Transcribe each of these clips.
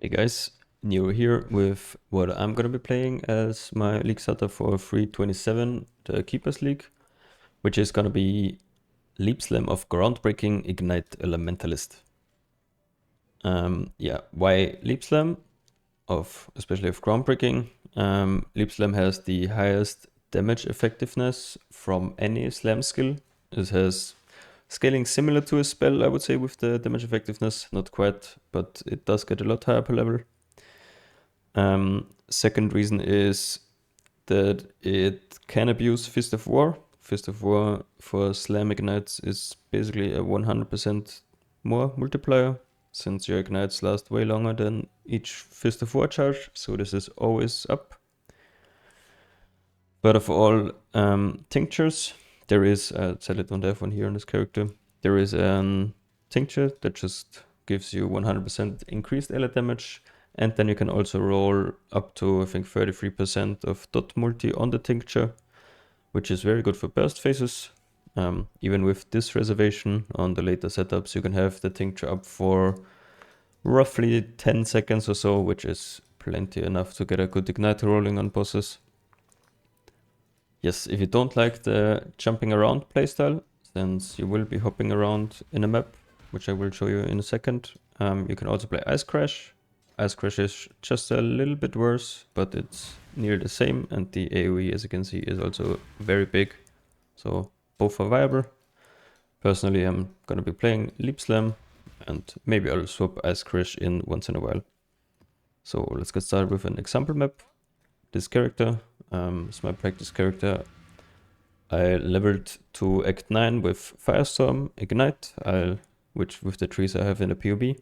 Hey guys, Nero here with what I'm gonna be playing as my Leaguestarter for 327, the Keepers League, which is gonna be Leap Slam of Groundbreaking Ignite Elementalist. Why Leap Slam? Especially of Groundbreaking. Leap Slam has the highest damage effectiveness from any slam skill. It has scaling similar to a spell, I would say, with the damage effectiveness. Not quite, but it does get a lot higher per level. Second reason is that it can abuse Fist of War. Fist of War for Slam Ignites is basically a 100% more multiplier, since your ignites last way longer than each Fist of War charge, so this is always up. But of all tinctures, there is, sadly don't have one here on this character, there is a tincture that just gives you 100% increased ally damage, and then you can also roll up to, I think, 33% of dot multi on the tincture, which is very good for burst phases. Even with this reservation on the later setups, you can have the tincture up for roughly 10 seconds or so, which is plenty enough to get a good ignite rolling on bosses. Yes, if you don't like the jumping around playstyle, since you will be hopping around in a map, which I will show you in a second, you can also play Ice Crash. Ice Crash is just a little bit worse, but it's near the same, and the AoE, as you can see, is also very big, so both are viable. Personally, I'm gonna be playing Leap Slam, and maybe I'll swap Ice Crash in once in a while. So let's get started with an example map. This character is my practice character. I leveled to Act 9 with Firestorm, Ignite, which with the trees I have in the PoB.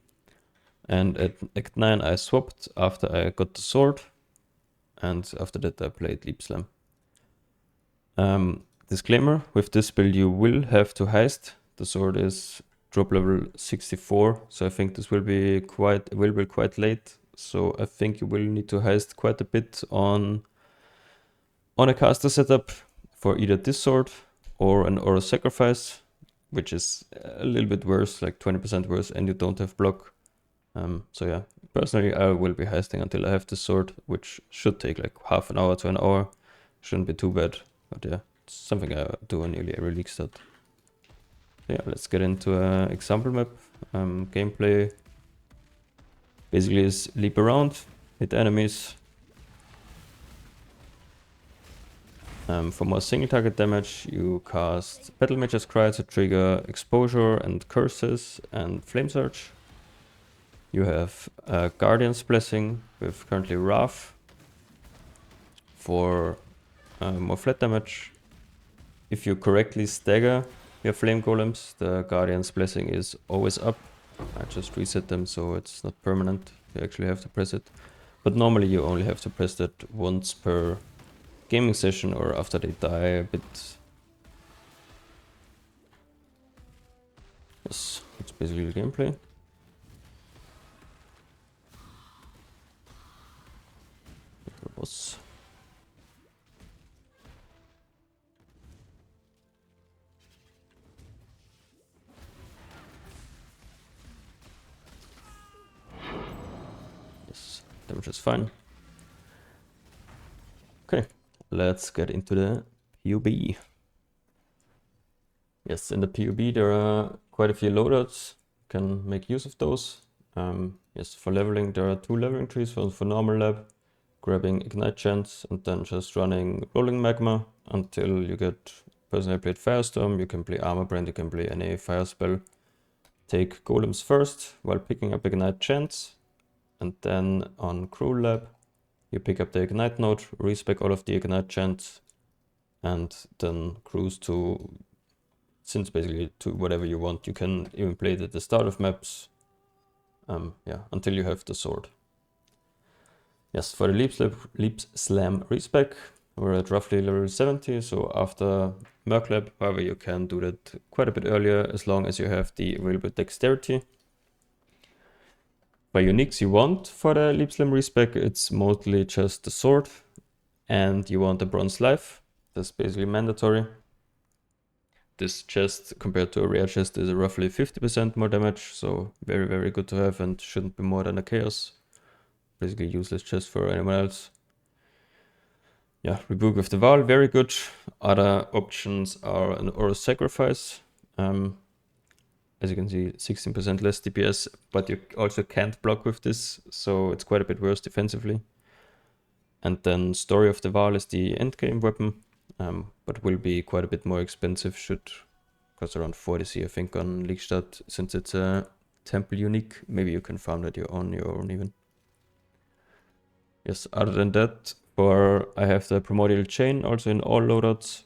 And at Act 9 I swapped after I got the sword, and after that I played Leap Slam. Disclaimer, with this build you will have to heist. The sword is drop level 64, so I think this will be quite late. So I think you will need to heist quite a bit on a caster setup for either this sword or an Aura Sacrifice, which is a little bit worse, like 20% worse, and you don't have block. So yeah, personally I will be heisting until I have this sword, which should take like half an hour to an hour. Shouldn't be too bad, but yeah, it's something I do on nearly every league start. Yeah, let's get into an example map. Gameplay basically is leap around, hit enemies. For more single target damage, you cast Battle Mage's Cry to trigger Exposure and Curses and Flame Surge. You have Guardian's Blessing with currently Wrath for more flat damage. If you correctly stagger your Flame Golems, the Guardian's Blessing is always up. I just reset them so it's not permanent. You actually have to press it. But normally you only have to press that once per gaming session or after they die a bit. Yes, that's basically the gameplay. The boss. Yes, damage is fine. Okay, let's get into the PoB. Yes, in the PoB there are quite a few loadouts. You can make use of those. Yes, for leveling there are 2 leveling trees for normal lab, grabbing Ignite Chance and then just running Rolling Magma until you get, personally I played Firestorm, you can play Armor Brand, you can play any fire spell. Take Golems first while picking up Ignite Chance, and then on Cruel Lab you pick up the Ignite node, respec all of the Ignite Chance, and then cruise to, since basically to whatever you want. You can even play it at the start of maps, until you have the sword. Yes, for the Leap Slam respec, we're at roughly level 70, so after Merc Lab, however, you can do that quite a bit earlier as long as you have the available dexterity. For uniques you want for the Leap Slam respec, it's mostly just the sword, and you want the bronze life. That's basically mandatory. This chest compared to a rare chest is roughly 50% more damage, so very, very good to have and shouldn't be more than a chaos. basically useless chest for anyone else. Yeah, Rebuke of the Val, very good. Other options are an Aura Sacrifice. As you can see, 16% less DPS, but you also can't block with this, so it's quite a bit worse defensively. And then Story of the Val is the endgame weapon, but will be quite a bit more expensive, should cost around 40c I think on Leaguestarter, since it's a temple unique. Maybe you can farm that on your own even. Yes, other than that, I have the Primordial Chain also in all loadouts.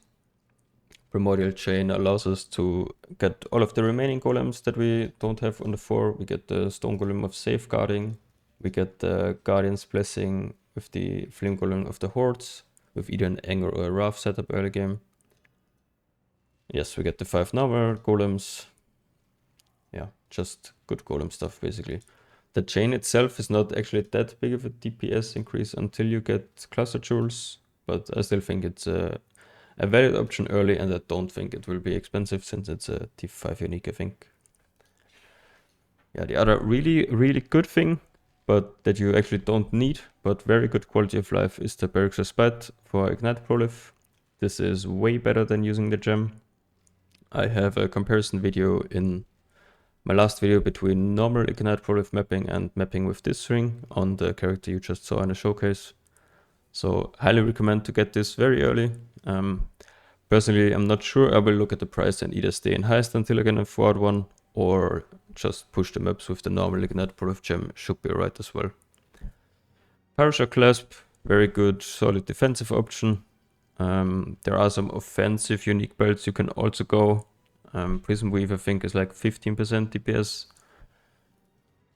Primordial Chain allows us to get all of the remaining golems that we don't have on the 4. We get the Stone Golem of Safeguarding. We get the Guardian's Blessing with the Flame Golem of the Hordes, with either an Anger or a Wrath setup early game. Yes, we get the 5 normal golems. Yeah, just good golem stuff basically. The chain itself is not actually that big of a DPS increase until you get Cluster Jewels, but I still think it's a valid option early, and I don't think it will be expensive since it's a T5 unique, I think. Yeah, the other really good thing, but that you actually don't need, but very good quality of life, is the Barracks Respite for Ignite Prolif. This is way better than using the gem. I have a comparison video in my last video between normal Ignite Prolif mapping and mapping with this ring on the character you just saw in the showcase. So highly recommend to get this very early. Personally, I'm not sure. I will look at the price and either stay in Heist until I can afford one, or just push the maps with the normal Ignite Prolif gem, should be alright as well. Parasha Clasp, very good, solid defensive option. There are some offensive unique belts you can also go. Prism Weave, I think, is like 15% DPS.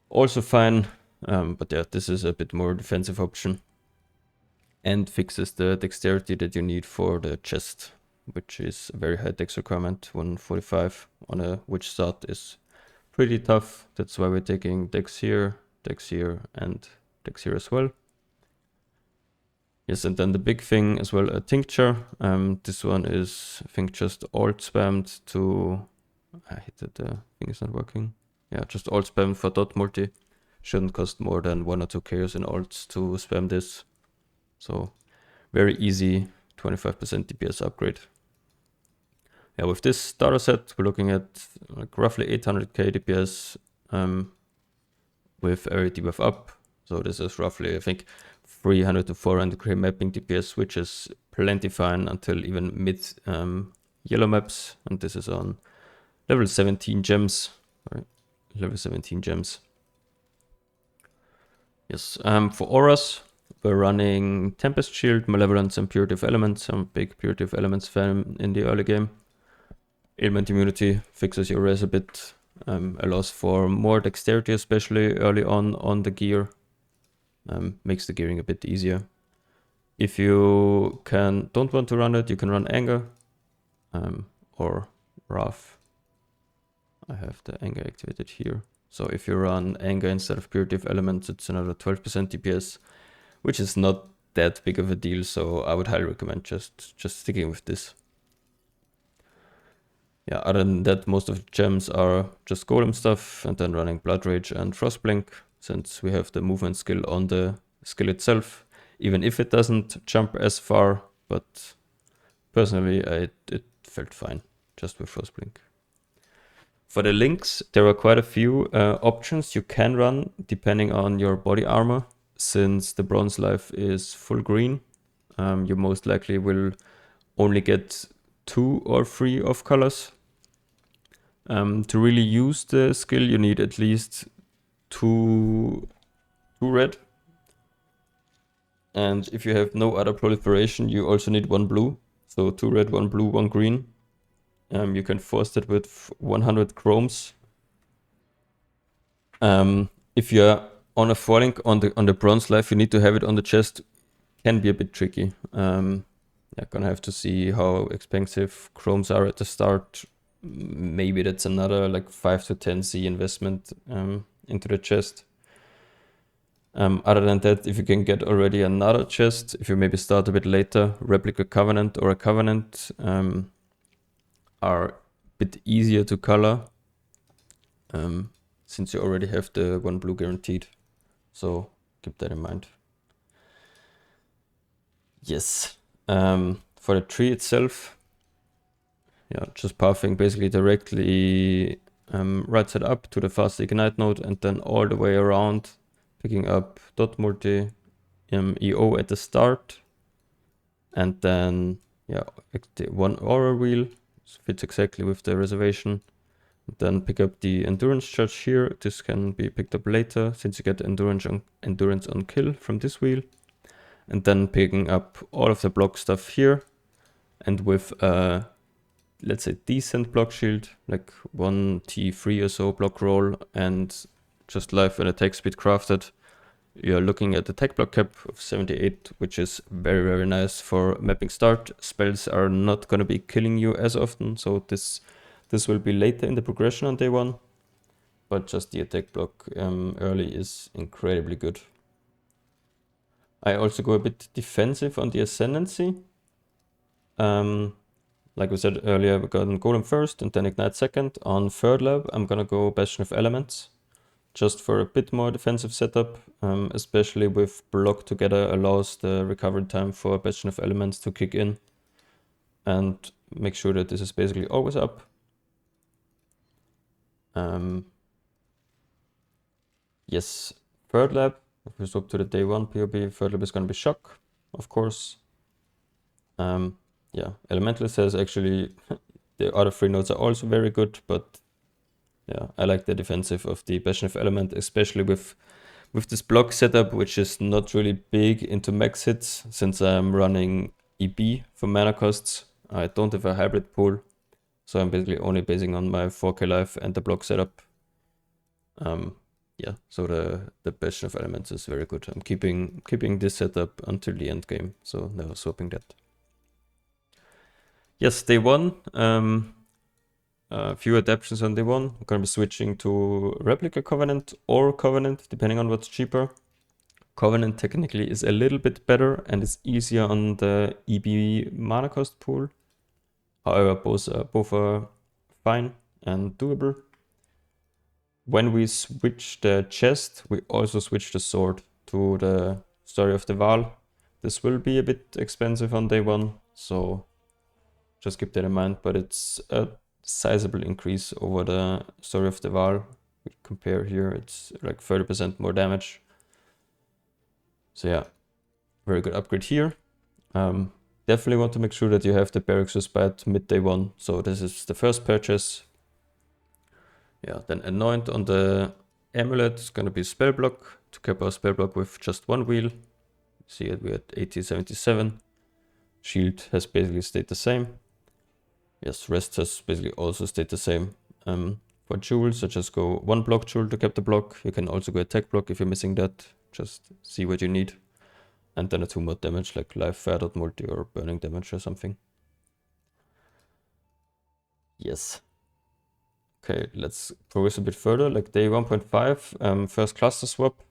Also fine, but yeah, this is a bit more defensive option. And fixes the dexterity that you need for the chest, which is a very high dex requirement. 145 on a witch start is pretty tough. That's why we're taking dex here, and dex here as well. Yes, and then the big thing as well, a tincture. This one is, I think, just alt spammed to... I hit that the thing is not working. Yeah, just alt spammed for dot multi. Shouldn't cost more than 1 or 2 chaos in alts to spam this. So very easy 25% DPS upgrade. Yeah, with this starter set, we're looking at like roughly 800k DPS with every debuff up. So this is roughly, I think, 300 to 400k mapping DPS, which is plenty fine until even mid yellow maps. And this is on level 17 gems. Right, level 17 gems. Yes, for auras, we're running Tempest Shield, Malevolence, and Purity of Elements. I'm a big Purity of Elements fan in the early game. Ailment Immunity fixes your res a bit, allows for more dexterity, especially early on the gear. Makes the gearing a bit easier. If you don't want to run it, you can run Anger or Wrath. I have the Anger activated here. So if you run Anger instead of Purity of Elements, it's another 12% DPS, which is not that big of a deal, so I would highly recommend just sticking with this. Yeah, other than that, most of the gems are just golem stuff, and then running Blood Rage and Frostblink, since we have the movement skill on the skill itself, even if it doesn't jump as far, but personally it felt fine just with Frostblink. For the links, there are quite a few options you can run depending on your body armor. Since the bronze life is full green, you most likely will only get 2 or 3 off colors. To really use the skill, you need at least 2 red. And if you have no other proliferation, you also need 1 blue. So 2 red, 1 blue, 1 green. You can force that with 100 chromes. If you're on a 4-link on the bronze life, you need to have it on the chest. Can be a bit tricky. Yeah, gonna have to see how expensive chromes are at the start. Maybe that's another like 5 to 10C investment into the chest. Other than that, if you can get already another chest, if you maybe start a bit later, Replica Covenant or a Covenant are a bit easier to color, since you already have the 1 blue guaranteed. So keep that in mind. Yes. For the tree itself, yeah, just pathing basically directly right side up to the fast ignite node and then all the way around, picking up dot multi EO at the start, and then yeah, one aura wheel fits exactly with the reservation. Then pick up the endurance charge here. This can be picked up later since you get endurance on kill from this wheel. And then picking up all of the block stuff here, and with let's say decent block shield, like 1 T3 or so block roll, and just life and attack speed crafted, you're looking at the tech block cap of 78, which is very, very nice for mapping start. Spells are not going to be killing you as often, so this will be later in the progression on day 1, but just the attack block early is incredibly good. I also go a bit defensive on the Ascendancy. Like we said earlier, we got Golem first and then Ignite second. On third lab, I'm gonna go Bastion of Elements, just for a bit more defensive setup, especially with block together allows the recovery time for Bastion of Elements to kick in, and make sure that this is basically always up. Yes, third lab, if we swap to the day 1 PoB, third lab is gonna be Shock, of course. Yeah, Elementalist says actually the other 3 nodes are also very good, but yeah, I like the defensive of the Bastion of Element, especially with this block setup, which is not really big into max hits, since I'm running EB for mana costs. I don't have a hybrid pool, so I'm basically only basing on my 4k life and the block setup. Yeah, so the Bastion of Elements is very good. I'm keeping this setup until the end game, so never swapping that. Yes, day 1. A few adaptations on day 1. I'm gonna be switching to Replica Covenant or Covenant, depending on what's cheaper. Covenant technically is a little bit better and it's easier on the EB mana cost pool. However, both are fine and doable. When we switch the chest, we also switch the sword to the Story of the Val. This will be a bit expensive on day 1, so just keep that in mind, but it's a sizable increase over the Story of the Val. We compare here, it's like 30% more damage. So yeah, very good upgrade here. Definitely want to make sure that you have the Barracks Respite mid day 1. So this is the first purchase. Yeah, then Anoint on the Amulet is going to be spell block to cap our spell block with just 1 wheel. See it, we're at 8077. Shield has basically stayed the same. Yes, rest has basically also stayed the same. For jewels, I just go 1 block jewel to cap the block. You can also go attack block if you're missing that. Just see what you need. And then a 2 mod damage like live fire dot multi or burning damage or something. Yes. Okay, let's progress a bit further. Like day 1.5, first cluster swap.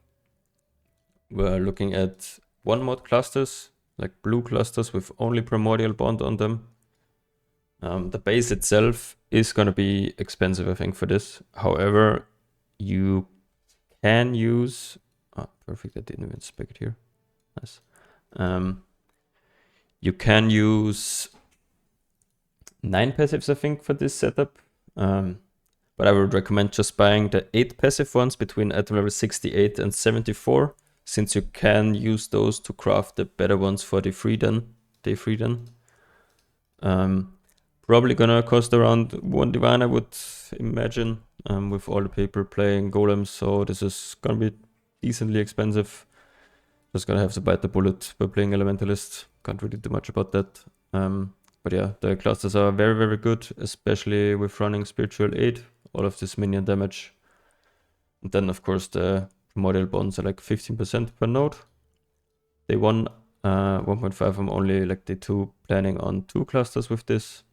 We're looking at 1 mod clusters, like blue clusters with only primordial bond on them. The base itself is going to be expensive, I think, for this. However, you can use... Oh, perfect, I didn't even spec it here. Nice. You can use 9 passives, I think, for this setup. But I would recommend just buying the 8 passive ones between item level 68 and 74, since you can use those to craft the better ones for day 3 then. Probably gonna cost around 1 divine, I would imagine, with all the people playing golems, so this is gonna be decently expensive. Just gonna have to bite the bullet by playing Elementalist. Can't really do much about that. But yeah, the clusters are very, very good, especially with running Spiritual Aid, all of this minion damage. And then, of course, the primordial bonds are like 15% per node. Day 1, 1.5, I'm only like day 2 planning on 2 clusters with this.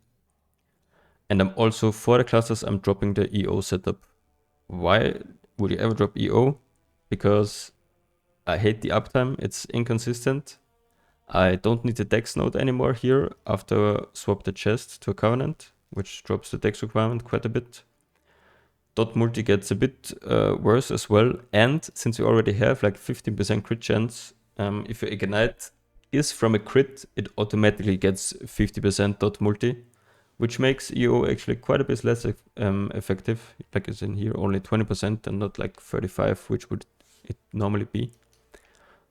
And I'm also, for the clusters, I'm dropping the EO setup. Why would you ever drop EO? Because I hate the uptime, it's inconsistent. I don't need the dex node anymore here after swap the chest to a covenant, which drops the dex requirement quite a bit. dot multi gets a bit worse as well. And since we already have like 15% crit chance, if your ignite is from a crit, it automatically gets 50% dot multi, which makes EO actually quite a bit less effective. Like it's in here only 20% and not like 35, which would it normally be.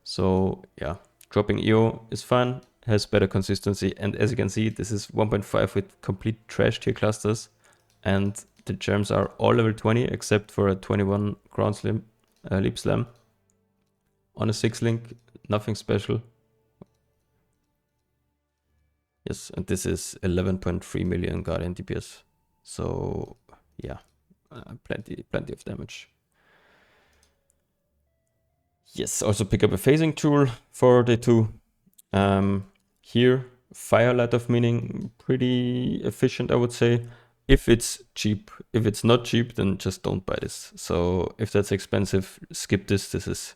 So yeah, dropping EO is fine, has better consistency, and as you can see, this is 1.5 with complete trash tier clusters, and the gems are all level 20 except for a 21 ground slam, leap slam. On a 6 link, nothing special. Yes, and this is 11.3 million Guardian DPS. So yeah, plenty of damage. Yes, also pick up a phasing tool for day 2. Here, Firelight of Meaning, pretty efficient, I would say, if it's cheap. If it's not cheap, then just don't buy this. So if that's expensive, skip this. This is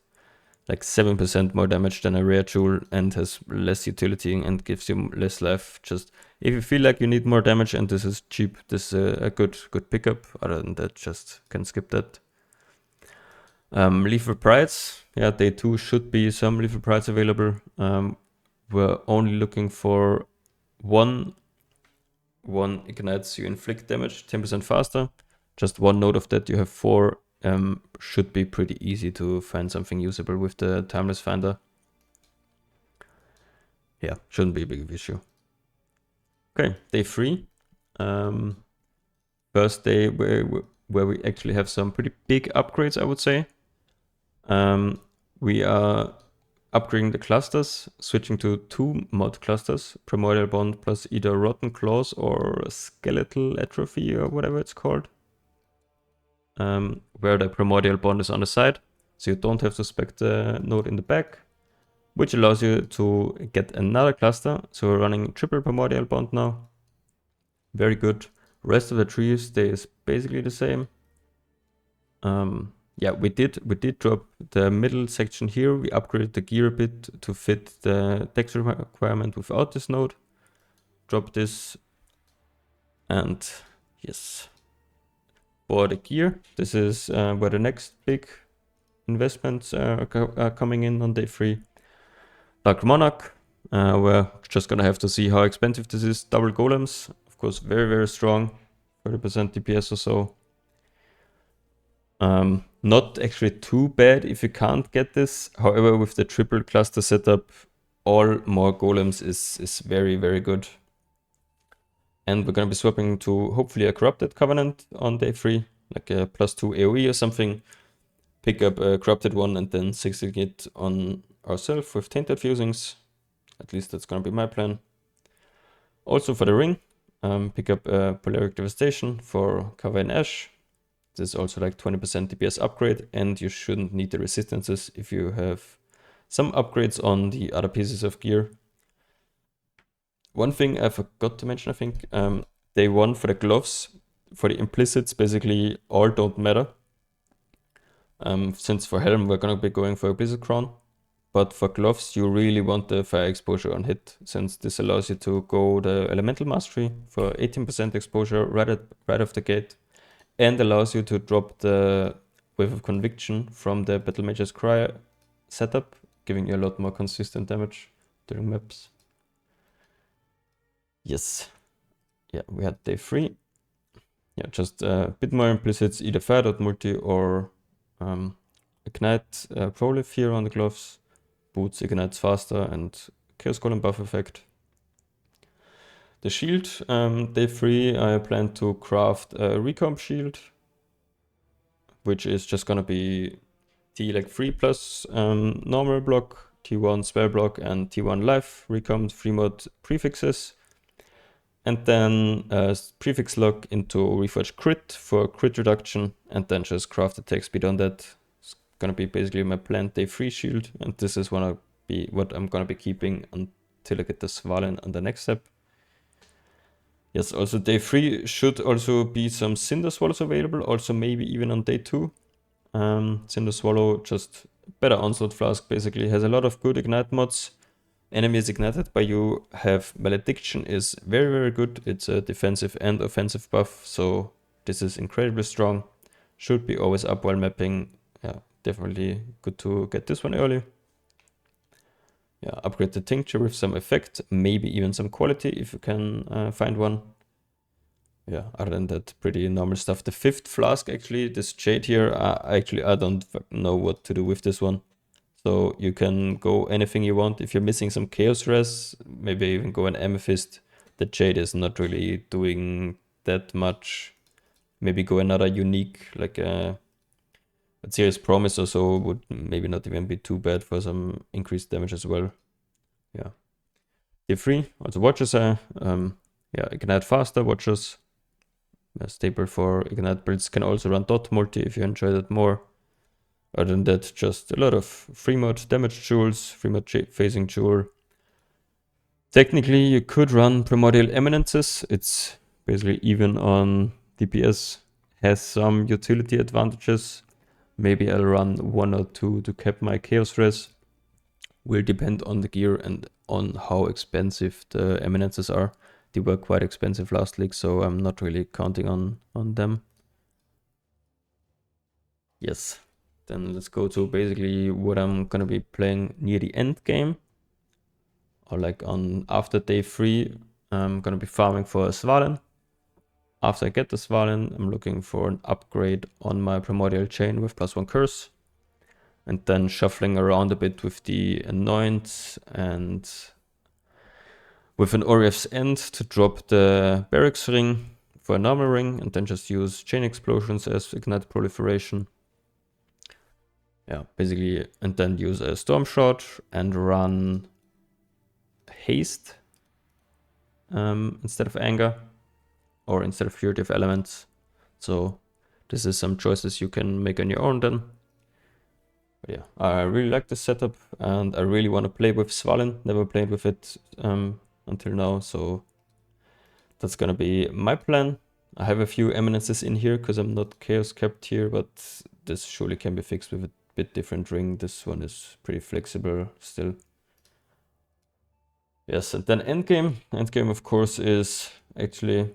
like 7% more damage than a rare tool and has less utility and gives you less life. Just if you feel like you need more damage and this is cheap, this is a good pickup. Other than that, just can skip that. Lethal Prides, yeah, day 2 should be some Lethal Prides available. We're only looking for one ignites you inflict damage 10% faster. Just one note of that, you have 4. Should be pretty easy to find something usable with the Timeless Finder. Yeah, shouldn't be a big issue. Okay, day 3. First day where we actually have some pretty big upgrades, I would say. We are upgrading the clusters, switching to 2 mod clusters, Primordial Bond plus either Rotten Claws or Skeletal Atrophy or whatever it's called. Where the Primordial Bond is on the side, so you don't have to spec the node in the back, which allows you to get another cluster. So we're running triple Primordial Bond now. Very good. Rest of the tree stays basically the same. Yeah, we did drop the middle section here. We upgraded the gear a bit to fit the dex requirement without this node. Drop this, and yes. For the gear, this is where the next big investments are coming in on day 3. Dark Monarch, we're just gonna have to see how expensive this is. Double golems, of course, very strong, 30% DPS or so. Not actually too bad if you can't get this. However, with the triple cluster setup, all more golems is very good. And we're gonna be swapping to hopefully a Corrupted Covenant on day 3, like a +2 AoE or something. Pick up a Corrupted one and then 6ing it on ourselves with Tainted Fusings. At least that's gonna be my plan. Also for the ring, pick up a Polaric Devastation for cover in Ash. This is also like 20% DPS upgrade, and you shouldn't need the resistances if you have some upgrades on the other pieces of gear. One thing I forgot to mention, I think, day 1 for the gloves, for the implicits, basically all don't matter. Since for Helm we're gonna be going for a Blizzard Crown, but for gloves you really want the fire exposure on hit, since this allows you to go the Elemental Mastery for 18% exposure right off the gate, and allows you to drop the Wave of Conviction from the Battle Mage's Cry setup, giving you a lot more consistent damage during maps. Yes. Yeah, we had day 3. Yeah, just a bit more implicits, either fire.multi or ignite prolif here on the gloves. Boots ignites faster and Chaos Golem buff effect. The shield, day 3, I plan to craft a recomp shield, which is just gonna be T like 3 plus normal block, T1 spell block, and T1 life, recomp 3 mod prefixes. And then prefix lock into Reforge Crit for crit reduction, and then just craft attack speed on that. It's gonna be basically my planned day 3 shield, and this is what I'm gonna be keeping until I get the Svalinn on the next step. Yes, also day 3 should also be some Cinder Swallows available, also maybe even on day 2. Cinder Swallow, just better Onslaught Flask, basically has a lot of good ignite mods. Enemies ignited by you have Malediction, is very good. It's a defensive and offensive buff, so this is incredibly strong. should be always up while mapping. Yeah, definitely good to get this one early. Yeah, upgrade the tincture with some effect, maybe even some quality if you can find one. Yeah, other than that, pretty normal stuff. The 5th flask, actually, this jade here, I don't know what to do with this one. So you can go anything you want. If you're missing some chaos res, maybe even go an amethyst. The jade is not really doing that much. Maybe go another unique, like a serious promise or so would maybe not even be too bad for some increased damage as well. Yeah. Tier 3, also watches are, yeah, ignite faster watches. A staple for ignite builds, can also run dot multi if you enjoy that more. Other than that, just a lot of free mod damage jewels, free mod phasing jewel. Technically, you could run primordial eminences. It's basically even on DPS, has some utility advantages. Maybe I'll run 1 or 2 to cap my chaos res. Will depend on the gear and on how expensive the eminences are. They were quite expensive last league, so I'm not really counting on them. Yes. Then let's go to basically what I'm gonna be playing near the end game. Or like on after day 3, I'm gonna be farming for a Svalinn. After I get the Svalinn, I'm looking for an upgrade on my primordial chain with +1 curse. And then shuffling around a bit with the Anoint and with an Orief's End to drop the Barracks ring for a normal ring, and then just use Chain Explosions as Ignite Proliferation. Yeah, basically, and then use a Storm Shot and run Haste instead of Anger, or instead of Furtive Elements. So this is some choices you can make on your own then. But yeah, I really like this setup, and I really want to play with Svalinn. Never played with it until now, so that's gonna be my plan. I have a few eminences in here because I'm not chaos capped here, but this surely can be fixed with a bit different ring. This one is pretty flexible still. Yes, and then endgame. Endgame, of course, is actually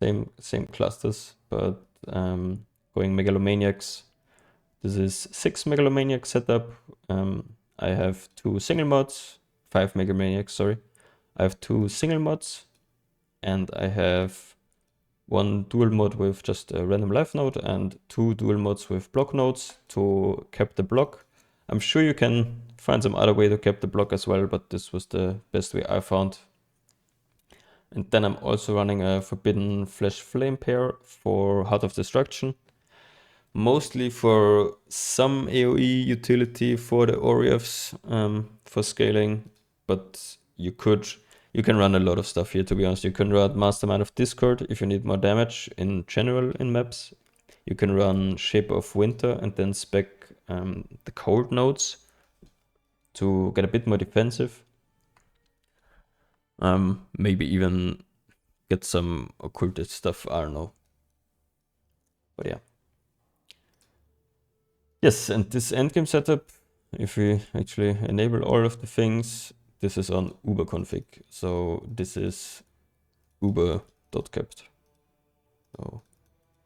same clusters, but going megalomaniacs. This is 6 megalomaniac setup. I have 2 single mods, 5 megalomaniacs, sorry. I have 2 single mods, and I have 1 dual mod with just a random life node and 2 dual mods with block nodes to cap the block. I'm sure you can find some other way to cap the block as well, but this was the best way I found. And then I'm also running a Forbidden Flash Flame pair for Heart of Destruction. Mostly for some AoE utility for the Oriefs for scaling, but you can run a lot of stuff here, to be honest. You can run Mastermind of Discord if you need more damage in general in maps. You can run Shape of Winter and then spec the cold nodes to get a bit more defensive. Maybe even get some occultist stuff, I don't know. But yeah. Yes, and this endgame setup, if we actually enable all of the things, this is on uber config. So this is uber.kept. So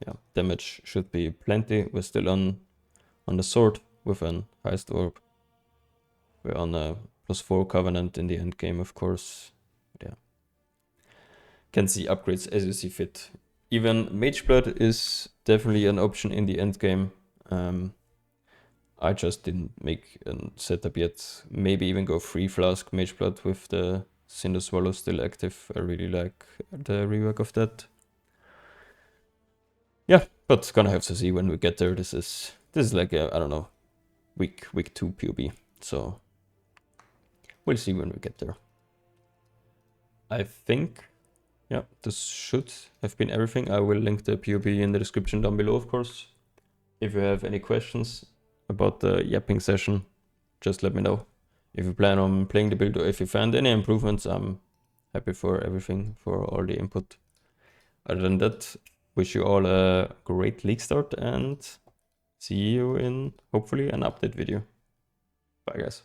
yeah, damage should be plenty. We're still on the sword with an Heist orb. We're on a +4 covenant in the end game, of course. Yeah, can see upgrades as you see fit. Even Mage Blood is definitely an option in the end game. I just didn't make a setup yet. Maybe even go 3 flask Mage Blood with the Cinder Swallow still active. I really like the rework of that. Yeah, but gonna have to see when we get there. This is like a, I don't know, week 2 PoB. So we'll see when we get there. I think, yeah, this should have been everything. I will link the PoB in the description down below, of course. If you have any questions about the yapping session, just let me know. If you plan on playing the build or if you find any improvements, I'm happy for everything, for all the input. Other than that, wish you all a great league start and see you in hopefully an update video. Bye guys.